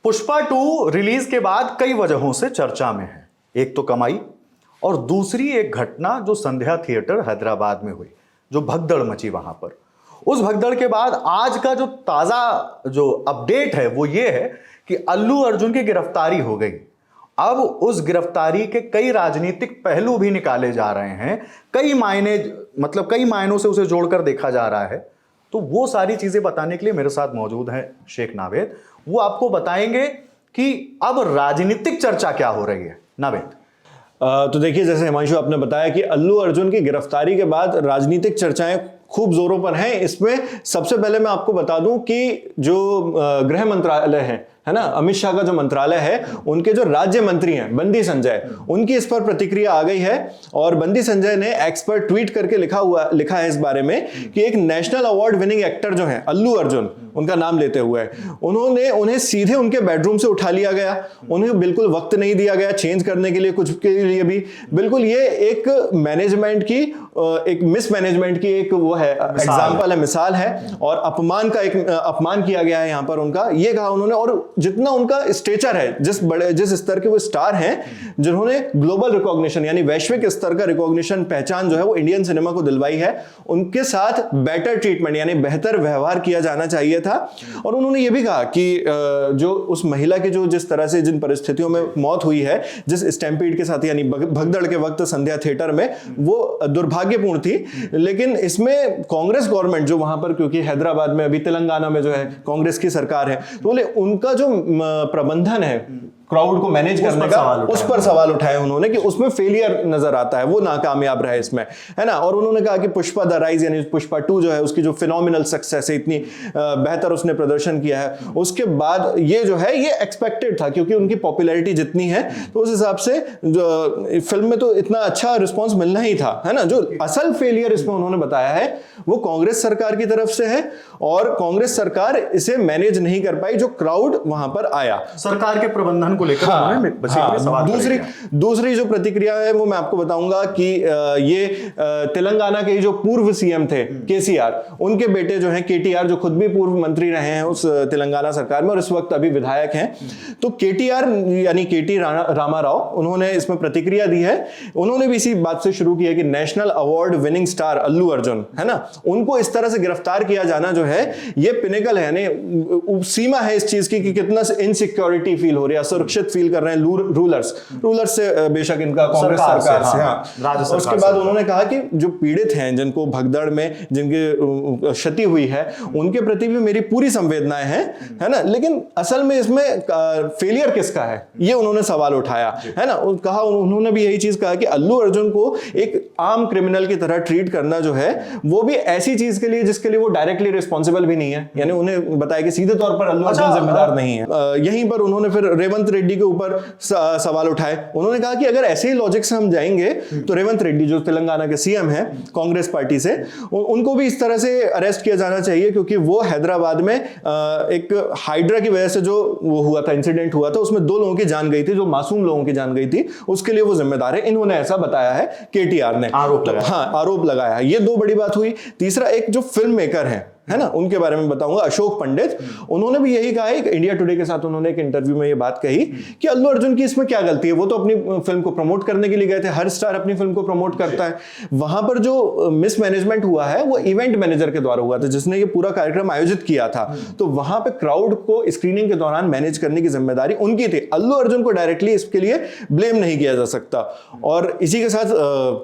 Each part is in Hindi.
पुष्पा 2 रिलीज के बाद कई वजहों से चर्चा में है। एक तो कमाई और दूसरी एक घटना जो संध्या थिएटर हैदराबाद में हुई, जो भगदड़ मची वहां पर। उस भगदड़ के बाद आज का जो ताजा जो अपडेट है वो ये है कि अल्लू अर्जुन की गिरफ्तारी हो गई। अब उस गिरफ्तारी के कई राजनीतिक पहलू भी निकाले जा रहे हैं, कई मायनों से उसे जोड़कर देखा जा रहा है। तो वो सारी चीजें बताने के लिए मेरे साथ मौजूद हैं शेख नावेद। वो आपको बताएंगे कि अब राजनीतिक चर्चा क्या हो रही है। नावेद। तो देखिए, जैसे हिमांशु आपने बताया कि अल्लू अर्जुन की गिरफ्तारी के बाद राजनीतिक चर्चाएं खूब जोरों पर हैं। इसमें सबसे पहले मैं आपको बता दूं कि जो गृह मंत्रालय है ना, अमित शाह का जो मंत्रालय है, उनके जो राज्य मंत्री हैं बंदी संजय, उनकी इस पर प्रतिक्रिया आ गई है। और बंदी संजय ने एक्स पर ट्वीट करके लिखा है इस बारे में कि एक नेशनल अवार्ड विनिंग एक्टर जो है अल्लू अर्जुन, उनका नाम लेते हुए उन्हें सीधे उनके बेडरूम से उठा लिया गया। उन्हें बिल्कुल वक्त नहीं दिया गया चेंज करने के लिए, कुछ के लिए भी। बिल्कुल ये एक मैनेजमेंट की, एक मिसमैनेजमेंट की एक वो है, एग्जाम्पल है, मिसाल है। और अपमान किया गया है यहां पर उनका, ये कहा उन्होंने। और जितना उनका स्टेचर है, जिस स्तर के वो स्टार हैं, जिन्होंने ग्लोबल रिकॉग्निशन यानी वैश्विक स्तर का रिकॉग्निशन, पहचान जो है वो इंडियन सिनेमा को दिलवाई है, उनके साथ बेटर ट्रीटमेंट यानी बेहतर व्यवहार किया जाना चाहिए था। और उन्होंने ये भी कहा कि जो उस महिला की जो जिस तरह से जिन परिस्थितियों में मौत हुई है, जिस स्टैम्पीड के साथ यानी भगदड़ के वक्त संध्या थिएटर में, वो दुर्भाग्यपूर्ण थी। लेकिन इसमें कांग्रेस गवर्नमेंट जो वहां पर, क्योंकि हैदराबाद में अभी तेलंगाना में जो है कांग्रेस की सरकार है, तो बोले उनका जो प्रबंधन है क्राउड को मैनेज करने का, उस पर सवाल उठाए उन्होंने कि उसमें फेलियर नजर आता है, वो नाकामयाब रहा इसमें, है ना। और उन्होंने कहा कि पुष्पा द राइज यानी पुष्पा 2 जो है, उसकी जो फिनोमिनल सक्सेस है, इतनी बेहतर उसने प्रदर्शन किया है, उसके बाद ये जो है ये एक्सपेक्टेड था, क्योंकि उनकी पॉपुलैरिटी जितनी है तो उस हिसाब से जो फिल्म में तो इतना अच्छा रिस्पॉन्स मिलना ही था, है ना। जो असल फेलियर इसमें उन्होंने बताया है वो कांग्रेस सरकार की तरफ से है, और कांग्रेस सरकार इसे मैनेज नहीं कर पाई, जो क्राउड वहां पर आया, सरकार के प्रबंधन को लेकर। दूसरी जो प्रतिक्रिया है वो मैं आपको बताऊंगा कि ये तेलंगाना के जो पूर्व सीएम थे केसीआर, उनके बेटे जो हैं केटीआर, जो खुद भी पूर्व मंत्री रहे हैं उस तेलंगाना सरकार में और इस वक्त अभी विधायक हैं। तो केटीआर यानी केटी रामाराव, उन्होंने इसमें प्रतिक्रिया दी है। उन्होंने भी इसी बात से शुरू किया कि national award winning star Allu Arjun, है ना, उनको इस तरह से गिरफ्तार किया जाना जो है ये पिनेकल है, यानी सीमा है इस चीज की कि कितना इनसिक्योरिटी फील हो रही है, असुरक्षित फील कर रहे हैं रूलर्स से, बेशक इनका कांग्रेस सरकार से। हाँ। उसके बाद उन्होंने कहा कि जो पीड़ित हैं, जिनको भगदड़ में जिनकी क्षति हुई है, उनके प्रति भी मेरी पूरी संवेदनाएं हैं, है ना। लेकिन असल में इसमें फेलियर किसका है, ये उन्होंने सवाल उठाया, है ना। कहा उन्होंने भी यही चीज कहा कि अल्लू अर्जुन को एक आम क्रिमिनल की तरह ट्रीट करना जो है, वो भी ऐसी चीज के लिए जिसके लिए वो डायरेक्टली रिस्पॉन्सिबल भी नहीं है। यानी उन्हें बताया कि सीधे तौर पर अल्लू अर्जुन जिम्मेदार नहीं है। यहीं पर उन्होंने फिर रेवंत रेड्डी के ऊपर सवाल उठाए। उन्होंने कहा कि अगर ऐसे ही लॉजिक से हम जाएंगे तो रेवंत रेड्डी जो तेलंगाना के सीएम हैं कांग्रेस पार्टी से, उनको भी इस तरह से अरेस्ट किया जाना चाहिए, क्योंकि वो हैदराबाद में एक हाइड्रा की वजह से जो वो हुआ था, इंसिडेंट हुआ था, उसमें 2 लोगों की जान गई थी, जो मासूम लोगों की जान गई थी, उसके लिए वो जिम्मेदार है। इन्होंने ऐसा बताया है, केटीआर ने आरोप लगाया है। ये 2 बड़ी बात हुई। तीसरा, एक जो फिल्म मेकर है ना, उनके बारे में बताऊंगा, अशोक पंडित, उन्होंने भी यही कहा है। इंडिया टुडे के साथ उन्होंने एक इंटरव्यू में ये बात कही कि अल्लू अर्जुन की इसमें क्या गलती है, वो तो अपनी फिल्म को प्रमोट करने के लिए गए थे, हर स्टार अपनी फिल्म को प्रमोट करता है। वहां पर जो मिसमैनेजमेंट हुआ है वो इवेंट मैनेजर के द्वारा हुआ था, जिसने ये पूरा कार्यक्रम आयोजित किया था। तो वहां पे क्राउड को स्क्रीनिंग के दौरान मैनेज करने की जिम्मेदारी उनकी थी। अल्लू अर्जुन को डायरेक्टली इसके लिए ब्लेम नहीं किया जा सकता। और इसी के साथ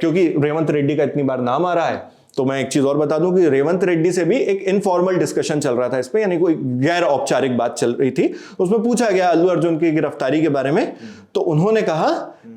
क्योंकि रेवंत रेड्डी का इतनी बार नाम आ रहा है, तो मैं एक चीज और बता दूं कि रेवंत रेड्डी से भी एक इनफॉर्मल डिस्कशन चल रहा था इस पे, यानी कोई गैर औपचारिक बात चल रही थी। उसमें पूछा गया अल्लू अर्जुन की गिरफ्तारी के बारे में, तो उन्होंने कहा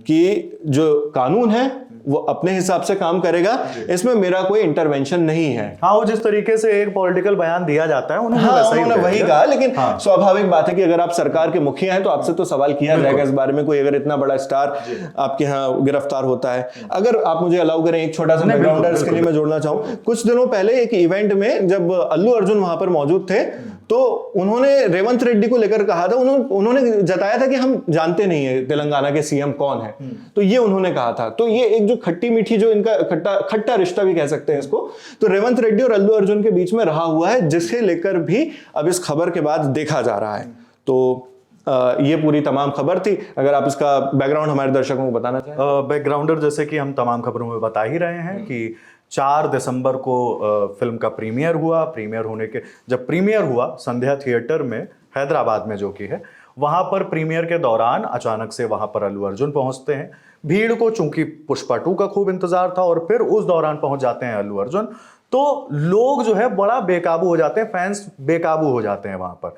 कि जो कानून है वो अपने हिसाब से काम करेगा, इसमें मेरा कोई इंटरवेंशन नहीं है। हाँ, वो जिस तरीके से एक पॉलिटिकल बयान दिया जाता है उन्होंने वही कहा। लेकिन स्वाभाविक बात है कि अगर आप सरकार के मुखिया हैं तो आपसे तो सवाल किया जाएगा इस बारे में, कोई अगर इतना बड़ा स्टार आपके यहाँ गिरफ्तार होता है। अगर आप मुझे अलाउ करें एक छोटा सा बैकग्राउंड इसके लिए मैं जोड़ना चाहूँ। कुछ दिनों पहले एक इवेंट में जब अल्लू अर्जुन वहां पर मौजूद थे, तो उन्होंने रेवंत रेड्डी को लेकर कहा था, उन्होंने जताया था कि हम जानते नहीं है तेलंगाना के सीएम कौन है, तो ये उन्होंने कहा था। तो ये एक जो खट्टी मीठी, जो इनका खट्टा रिश्ता भी कह सकते हैं इसको, तो रेवंत रेड्डी और अल्लू अर्जुन के बीच में रहा हुआ है, जिसे लेकर भी अब इस खबर के बाद देखा जा रहा है। तो ये पूरी तमाम खबर थी। अगर आप इसका बैकग्राउंड हमारे दर्शकों को बताना चाहें। बैकग्राउंडर जैसे कि हम तमाम खबरों में बता ही रहे हैं कि 4 दिसंबर को फिल्म का प्रीमियर हुआ। जब प्रीमियर हुआ संध्या थिएटर में हैदराबाद में जो कि है, वहां पर प्रीमियर के दौरान अचानक से वहां पर अल्लू अर्जुन पहुंचते हैं। भीड़ को चूंकि पुष्पा 2 का खूब इंतजार था और फिर उस दौरान पहुंच जाते हैं अल्लू अर्जुन, तो लोग जो है बड़ा बेकाबू हो जाते हैं, फैंस बेकाबू हो जाते हैं वहां पर।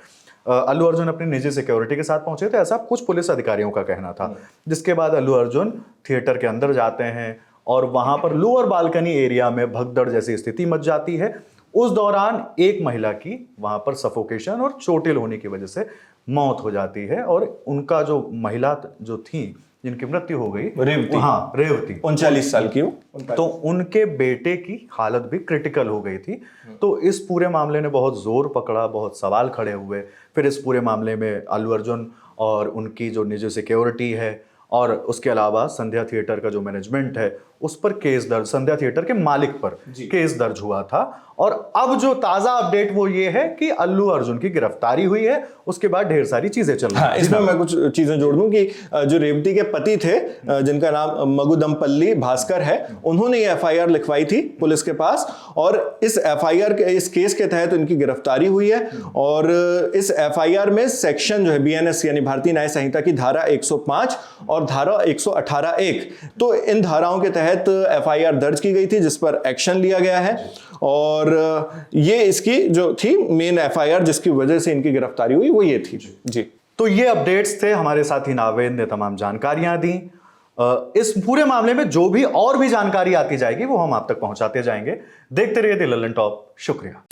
अल्लू अर्जुन अपनी निजी सिक्योरिटी के साथ पहुंचे थे, ऐसा कुछ पुलिस अधिकारियों का कहना था। जिसके बाद अल्लू अर्जुन थिएटर के अंदर जाते हैं और वहां पर लोअर बालकनी एरिया में भगदड़ जैसी स्थिति मच जाती है। उस दौरान एक महिला की वहां पर सफोकेशन और चोटिल होने की वजह से मौत हो जाती है और उनका जो महिला जो थी जिनकी मृत्यु हो गई, रेवती, हाँ रेवती, 39 साल की, तो उनके बेटे की हालत भी क्रिटिकल हो गई थी। तो इस पूरे मामले ने बहुत जोर पकड़ा, बहुत सवाल खड़े हुए। फिर इस पूरे मामले में अल्लू अर्जुन और उनकी जो निजी सिक्योरिटी है और उसके अलावा संध्या थिएटर का जो मैनेजमेंट है उस पर केस दर्ज, संध्या थिएटर के मालिक पर केस दर्ज हुआ था। और अब जो ताजा अपडेट वो ये है कि अल्लू अर्जुन की गिरफ्तारी हुई है। उसके बाद ढेर सारी चीजें चल रही हैं। इसमें मैं कुछ चीजें जोड़ दूं कि जो रेवती के पति थे, जिनका नाम मगुदमपल्ली भास्कर है, उन्होंने ये एफआईआर लिखवाई थी पुलिस के पास और इस एफआईआर के इस केस के तहत उनकी गिरफ्तारी हुई है। और इस एफआईआर में सेक्शन जो है बीएनएस यानी भारतीय न्याय संहिता की धारा 105 और धारा 118(1), तो इन धाराओं के तहत एफआईआर दर्ज की गई थी जिस पर एक्शन लिया गया है। और ये इसकी जो थी मेन एफआईआर जिसकी वजह से इनकी गिरफ्तारी हुई वो ये थी जी। तो ये अपडेट्स थे, हमारे साथी नावेद ने तमाम जानकारियां दी। इस पूरे मामले में जो भी और भी जानकारी आती जाएगी वो हम आप तक पहुंचाते जाएंगे। देखते रहिए द लल्लन टॉप। शुक्रिया।